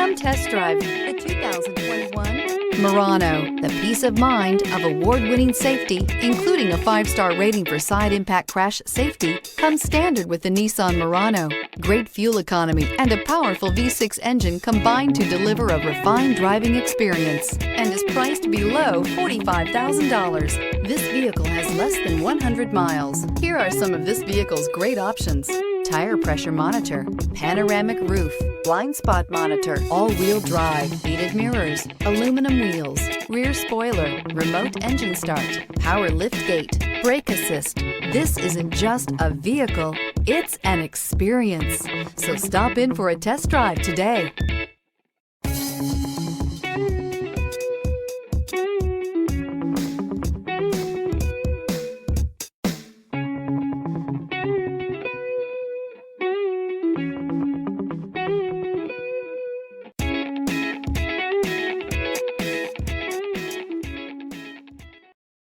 Come test drive the 2021 Murano. The peace of mind of award-winning safety, including a 5-star rating for side impact crash safety, comes standard with the Nissan Murano. Great fuel economy and a powerful V6 engine combine to deliver a refined driving experience and is priced below $45,000. This vehicle has less than 100 miles. Here are some of this vehicle's great options: tire pressure monitor, panoramic roof, blind spot monitor, all-wheel drive, heated mirrors, aluminum wheels, rear spoiler, remote engine start, power liftgate, brake assist. This isn't just a vehicle, it's an experience. So stop in for a test drive today.